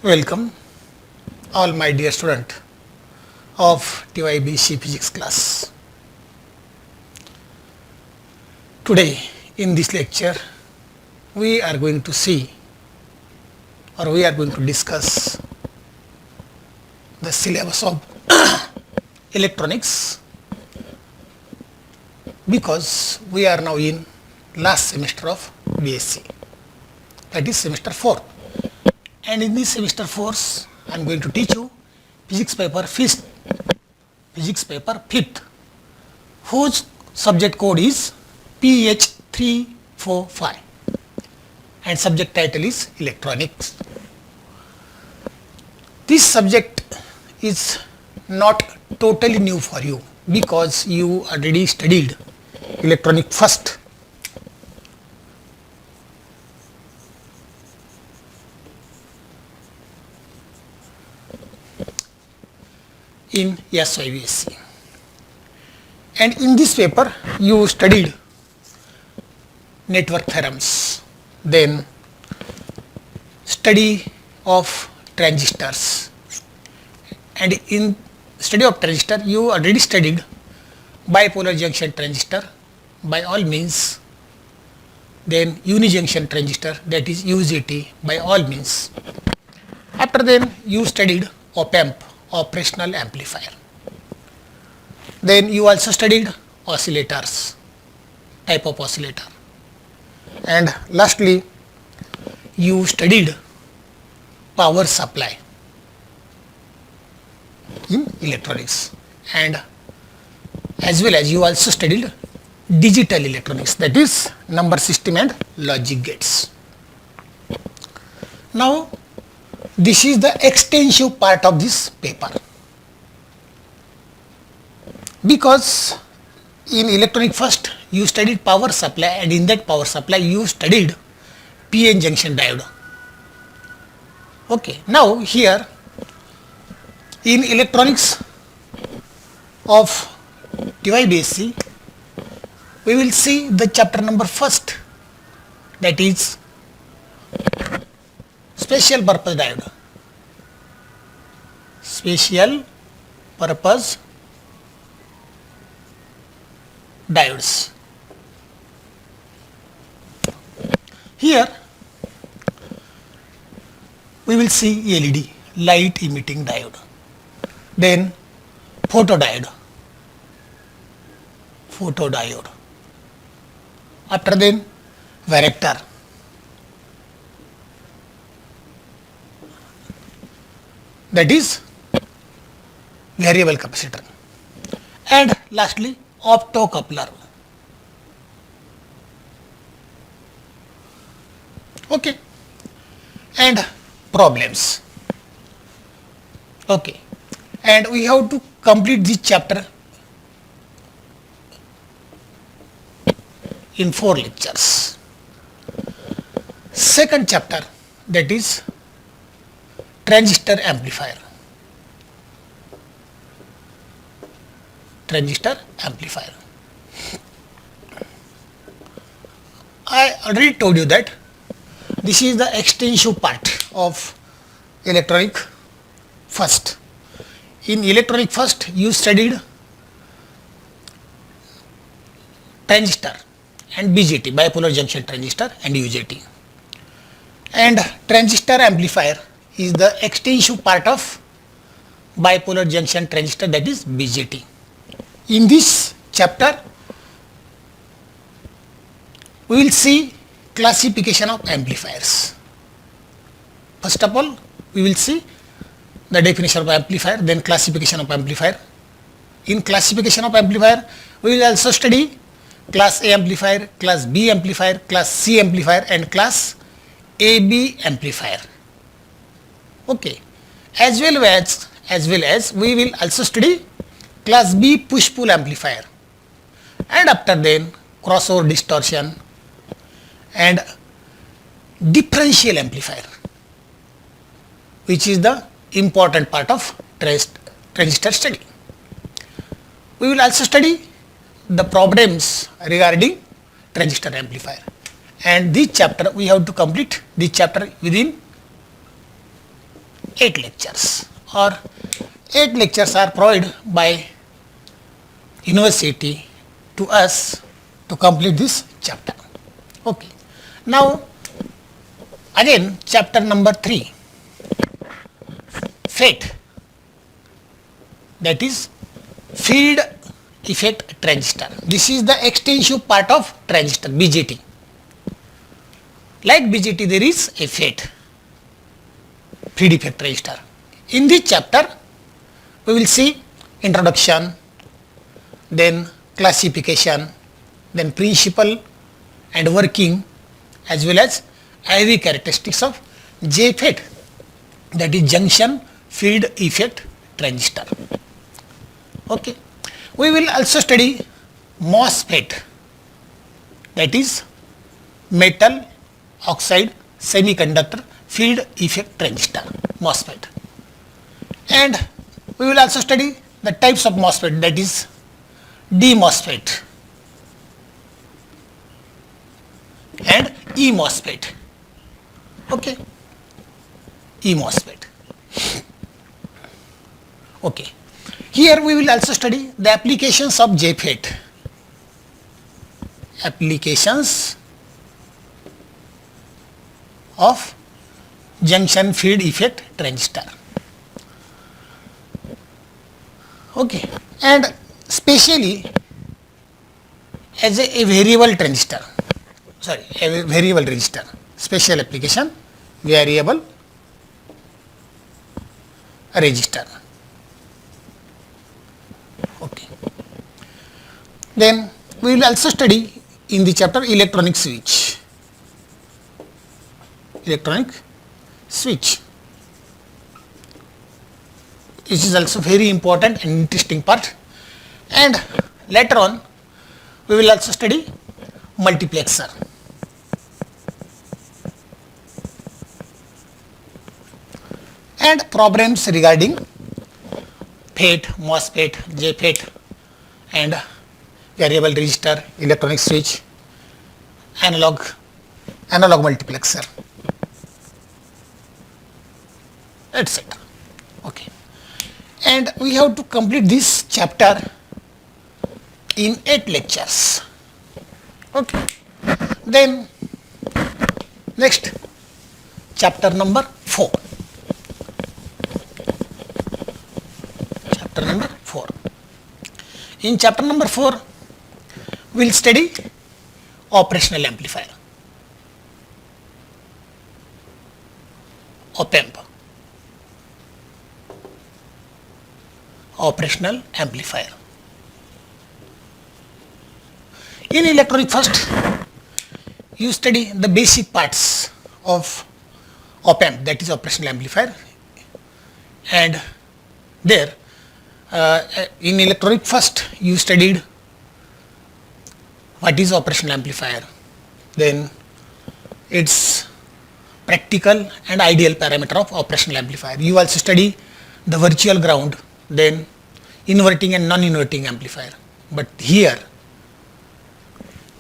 Welcome all my dear student of TYBC physics class. Today in this lecture we are going to see or we are going to discuss the syllabus of electronics because we are now in last semester of BSc, that is semester 4. And in this semester 4 I am going to teach you physics paper 5th, whose subject code is PH345 and subject title is electronics. This subject is not totally new for you because you already studied electronic first. In SYBSc, and in this paper you studied network theorems, then study of transistors, and in study of transistor you already studied bipolar junction transistor by all means, then unijunction transistor, that is UJT, by all means. After then you studied op-amp, operational amplifier. Then you also studied oscillators, type of oscillator, and lastly you studied power supply in electronics, and as well as you also studied digital electronics, that is number system and logic gates. Now this is the extensive part of this paper, because in electronic first you studied power supply, and in that power supply you studied PN junction diode. Okay, now here in electronics of TYBSc we will see the chapter number 1st, that is special purpose diode. Special purpose diodes. Here we will see LED, light emitting diode, then photodiode, after then varactor, that is variable capacitor, and lastly optocoupler. Okay, and problems. Okay, and we have to complete this chapter in 4 lectures. Second chapter, that is transistor amplifier. I already told you that this is the extensive part of electronic first. In electronic first you studied transistor and BJT, bipolar junction transistor, and UJT, and transistor amplifier is the extensive part of bipolar junction transistor, that is BJT. In this chapter we will see classification of amplifiers. First of all we will see the definition of amplifier, then classification of amplifier. In classification of amplifier we will also study class A amplifier, class B amplifier, class C amplifier, and class AB amplifier. Okay, as well as we will also study class B push pull amplifier, and after then crossover distortion and differential amplifier, which is the important part of transistor study. We will also study the problems regarding transistor amplifier, and this chapter we have to complete this chapter within 8 lectures, or 8 lectures are provided by university to us to complete this chapter. Okay. Now again chapter number 3, FET, that is field effect transistor. This is the extensive part of transistor, BJT. Like BJT, there is a FET, field effect transistor. In this chapter we will see introduction, then classification, then principle and working, as well as IV characteristics of JFET, that is junction field effect transistor. Okay. We will also study MOSFET, that is metal oxide semiconductor field effect transistor, MOSFET. And we will also study the types of MOSFET, that is DMOSFET and EMOSFET. Okay. EMOSFET. Okay. Here we will also study the applications of JFET. Applications of junction field effect transistor. Okay. And specially as a variable transistor, a variable resistor, special application, variable resistor. Okay. Then we will also study in the chapter electronic switch. Electronic switch. This is also very important and interesting part. And later on we will also study multiplexer. And problems regarding FET, MOSFET, JFET and variable resistor, electronic switch, analog multiplexer, etc. Okay. And we have to complete this chapter in 8 lectures. Okay. Then next, chapter number 4. Chapter number 4. In chapter number 4, we will study operational amplifier, op-amp, operational amplifier. In electronic first, you study the basic parts of op-amp, that is operational amplifier, and there in electronic first you studied what is operational amplifier, then its practical and ideal parameter of operational amplifier. You also study the virtual ground, then inverting and non-inverting amplifier. But here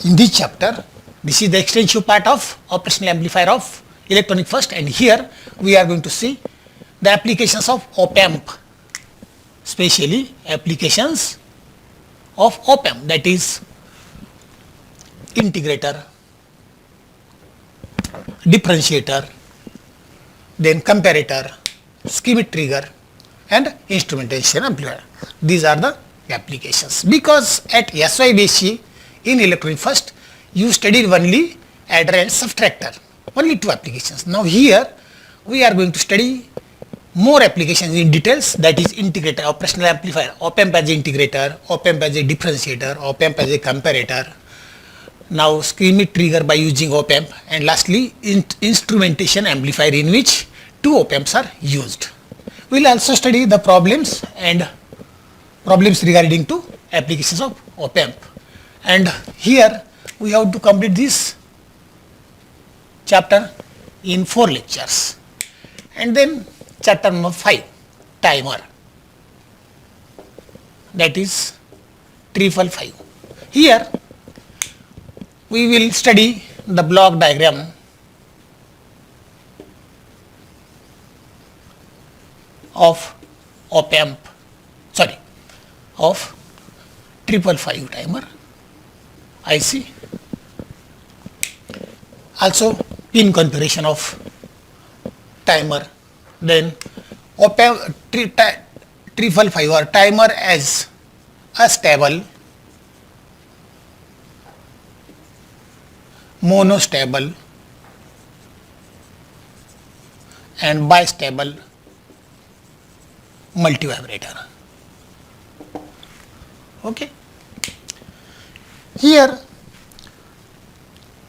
in this chapter, this is the extensive part of operational amplifier of electronic first, and here we are going to see the applications of op-amp, specially applications of op-amp, that is integrator, differentiator, then comparator, schemic trigger and instrumentation amplifier. These are the applications, because at SYBC in electronic first you studied only adder and subtractor, only 2 applications. Now here we are going to study more applications in details, that is integrator, operational amplifier, op-amp as a integrator, op-amp as a differentiator, op-amp as a comparator, now schemic trigger by using op-amp, and lastly instrumentation amplifier, in which 2 op-amps are used. We will also study the problems regarding to applications of op-amp, and here we have to complete this chapter in 4 lectures. And then chapter number 5, timer, that is 555. Here we will study the block diagram, of op amp, sorry, of 555 timer IC. Also pin configuration of timer, then op amp 555 or timer as a stable, monostable and bistable multivibrator. Okay. Here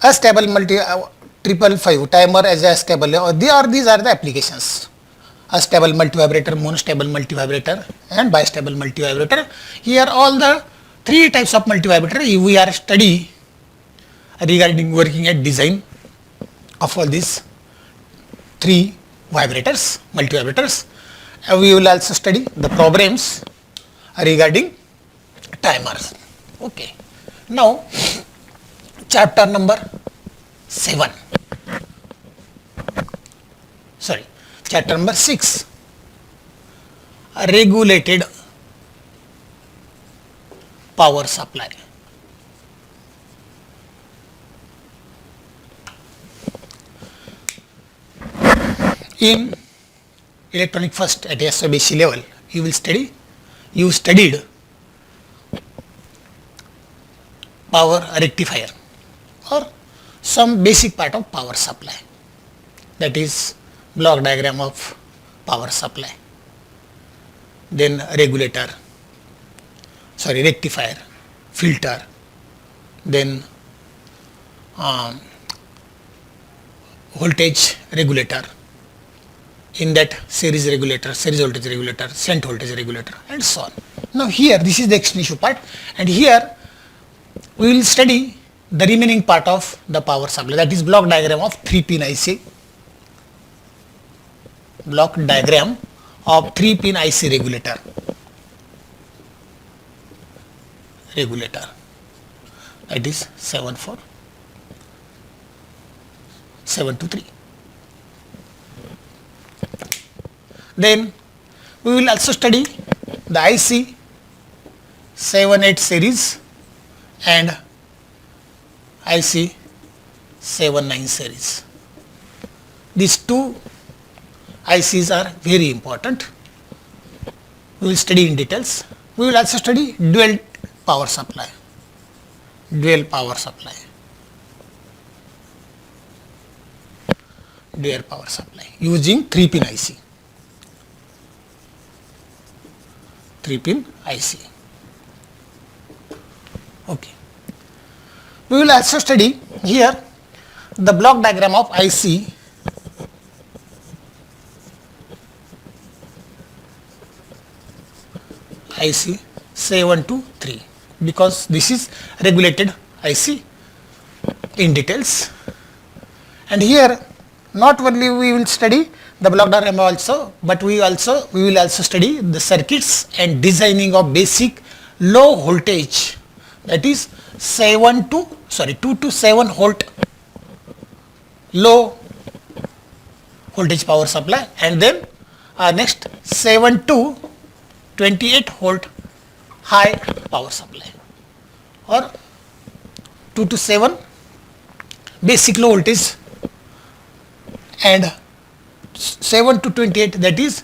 a stable 555 timer as a stable, these are the applications: a stable multivibrator, monostable multivibrator and bistable multivibrator. Here all the three types of multivibrator we are study regarding working at design of all these three vibrators, multivibrators. We will also study the problems regarding timers. Okay. Now chapter number 7, sorry, chapter number 6, regulated power supply. In electronic first at SOBC level, you studied power rectifier or some basic part of power supply, that is block diagram of power supply, then rectifier, filter, then voltage regulator, in that series regulator, series voltage regulator, shunt voltage regulator and so on. Now here this is the explanation part, and here we will study the remaining part of the power supply, that is block diagram of 3-pin IC, block diagram of 3-pin IC regulator, that is 723. Then we will also study the IC 78 series and IC 79 series. These two ICs are very important. We will study in details. We will also study dual power supply. Dual power supply using 3-pin IC. 3-pin IC. Okay. We will also study here the block diagram of IC IC 723, because this is regulated IC in details. And here not only we will study the block diagram also, but we will also study the circuits and designing of basic low voltage, that is 2 to 7 volt low voltage power supply, and then next 7 to 28 volt high power supply, or 2 to 7 basic low voltage and 7 to 28, that is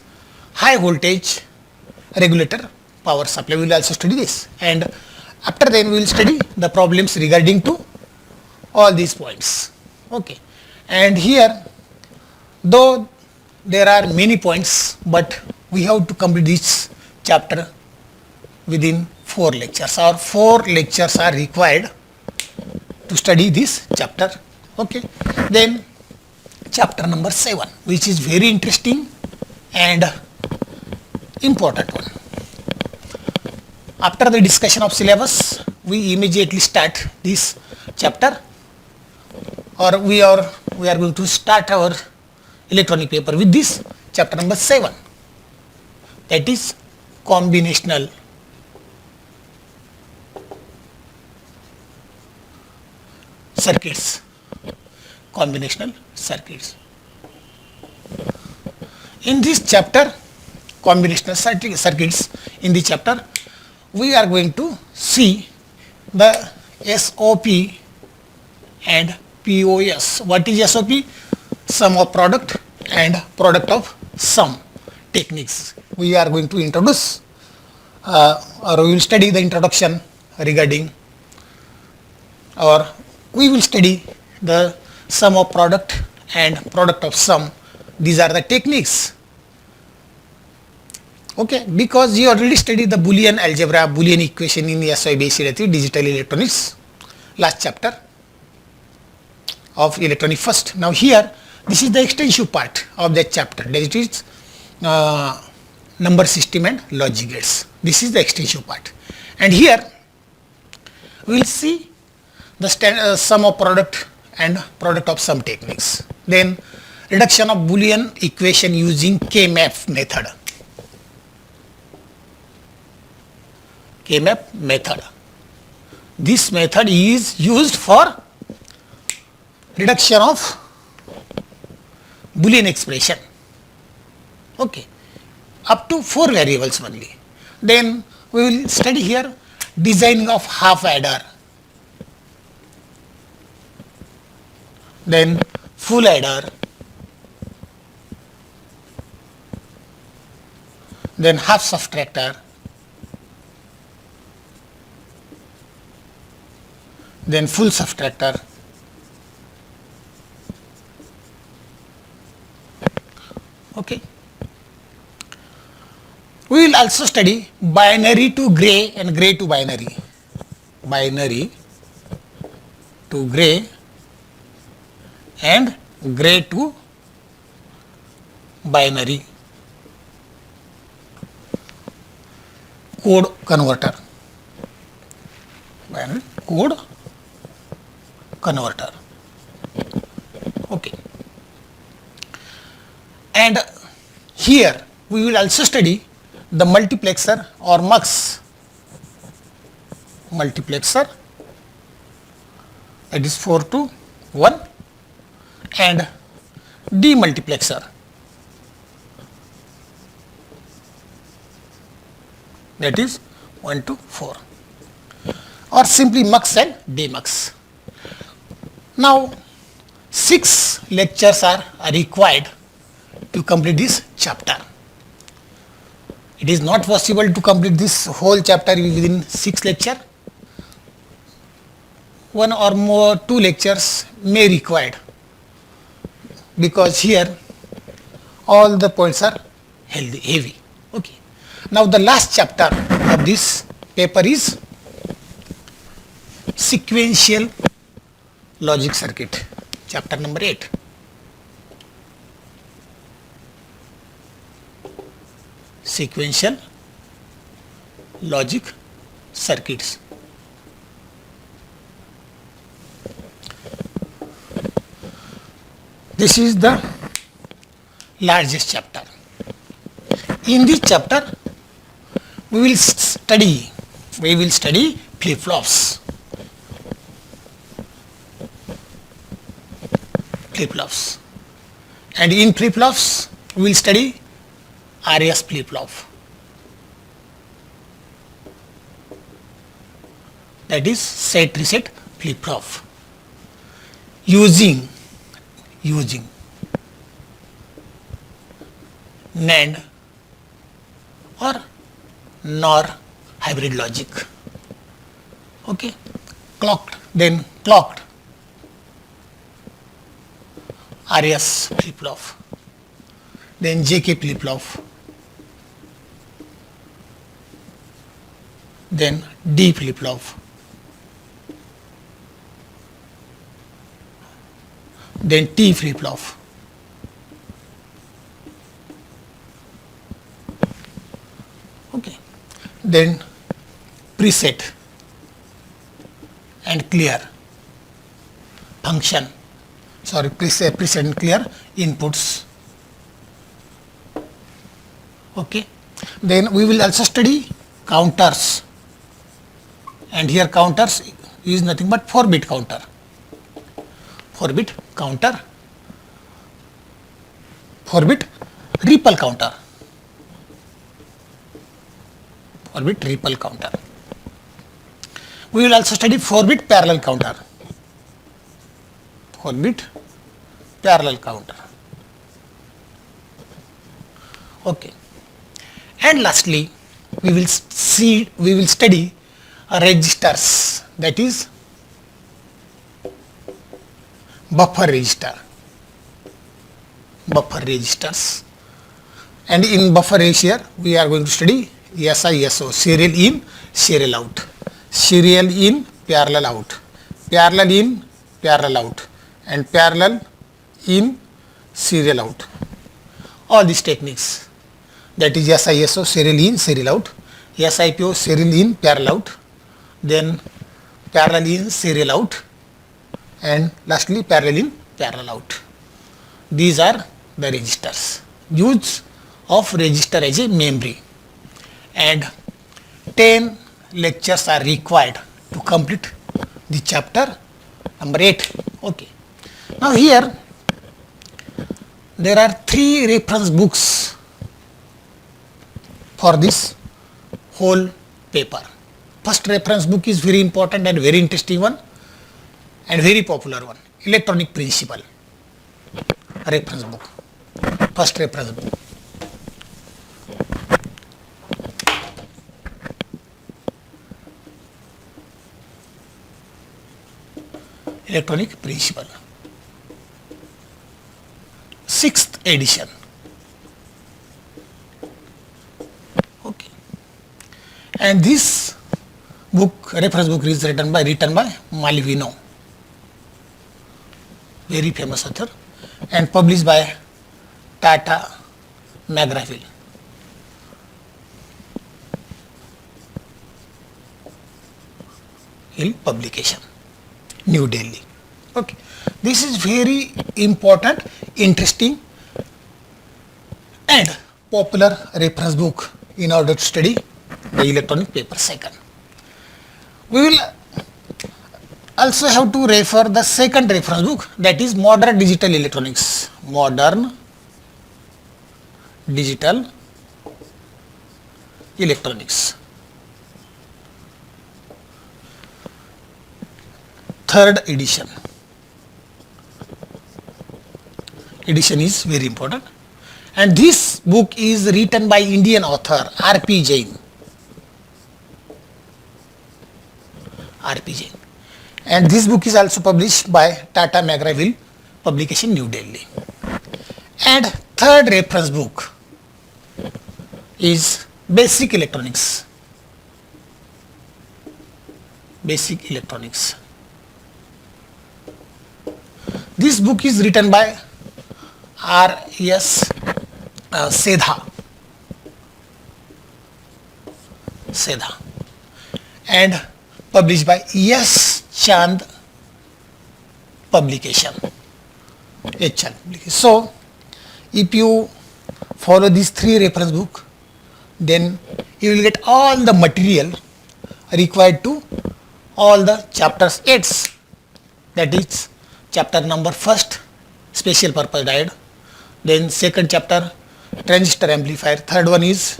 high voltage regulator power supply. We will also study this, and after then we will study the problems regarding to all these points. Okay. And here, though there are many points, but we have to complete this chapter within 4 lectures, or 4 lectures are required to study this chapter. Okay. Then chapter number 7, which is very interesting and important one. After the discussion of syllabus, we immediately start this chapter, or we are going to start our electronic paper with this chapter number 7, that is combinational circuits. Combinational circuits. In this chapter, combinational circuits. In the chapter, we are going to see the SOP and POS. What is SOP? Sum of product and product of sum techniques. We are going to introduce or we will study the introduction regarding, or we will study the sum of product and product of sum. These are the techniques. Okay, because you already studied the Boolean algebra, Boolean equation in SY Basic Digital Electronics, last chapter of electronic first. Now here, this is the extensive part of that chapter, that is number system and logic gates. This is the extensive part, and here we will see the sum of product and product of sum techniques. Then reduction of Boolean equation using K-map method. K-map method. This method is used for reduction of Boolean expression. Okay, up to 4 variables only. Then we will study here designing of half adder, then full adder, then half subtractor, then full subtractor, okay. We will also study binary to gray and gray to binary. Binary to gray and gray to binary. Code converter. Binary code converter. Okay. And here we will also study the multiplexer or mux. Multiplexer, that is 4 to 1, and demultiplexer, that is 1 to 4, or simply mux and demux. Now 6 lectures are required to complete this chapter. It is not possible to complete this whole chapter within 6 lectures. 1 or more 2 lectures may required, because here all the points are heavy. Okay. Now the last chapter of this paper is sequential logic circuit, chapter number 8. Sequential logic circuits. This is the largest chapter. In this chapter, we will study flip-flops. Flip-flops. And in flip-flops, we will study RS flip-flop, that is set reset flip-flop, using NAND or NOR hybrid logic. Okay, clocked RS flip-flop, then JK flip-flop, then D flip-flop, then T flip-flop, okay, then preset and clear function, preset and clear inputs. Okay, then we will also study counters, and here counters is nothing but 4-bit counter. 4-bit counter, 4-bit ripple counter, 4-bit ripple counter. We will also study 4-bit parallel counter. 4-bit parallel counter. Okay. And lastly, we will study registers, that is buffer registers. And in buffer register, we are going to study SISO, serial in, serial out, serial in, parallel out, parallel in, parallel out, and parallel in, serial out. All these techniques, that is SISO, serial in, serial out, SIPO, serial in, parallel out, then parallel in, serial out, and lastly parallel in, parallel out. These are the registers. Use of register as a memory, and 10 lectures are required to complete the chapter number 8. Okay. Now here there are 3 reference books for this whole paper. First reference book is very important and very interesting one and very popular one, Electronic Principle reference book. First reference book. Electronic Principle, 6th edition. Okay. And this book, reference book, is written by Malvino, very famous author, and published by Tata McGraw-Hill. Hill publication, New Delhi. Okay. This is very important, interesting and popular reference book in order to study the electronic paper cycle. We will also have to refer the second reference book, that is Modern Digital Electronics. Modern Digital Electronics. 3rd edition. Edition is very important, and this book is written by Indian author R.P. Jain. R.P. Jain. And this book is also published by Tata McGraw-Hill publication, New Delhi. And 3rd reference book is Basic Electronics. Basic Electronics. This book is written by R.S. Sedha, and published by S. Chand publication. So, if you follow these 3 reference book, then you will get all the material required to all the chapters 8, that is chapter number 1st, special purpose diode, then 2nd chapter, transistor amplifier, 3rd one is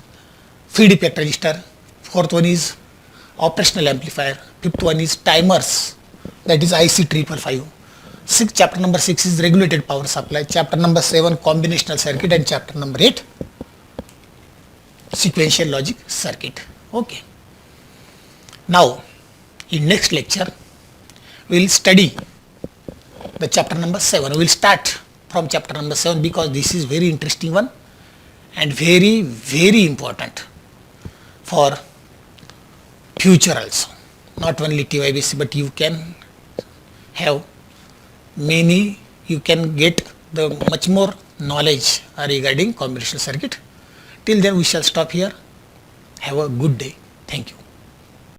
feed effect register, 4th one is operational amplifier, 5th one is timers, that is IC 555. Chapter number 6 is regulated power supply, chapter number 7 combinational circuit, and chapter number 8 sequential logic circuit. Okay. Now in next lecture we will study the chapter number 7. We will start from chapter number 7 because this is very interesting one and very, very important for future also. Not only TYBC, but you can have many, you can get the much more knowledge regarding combinational circuit. Till then we shall stop here. Have a good day. Thank you.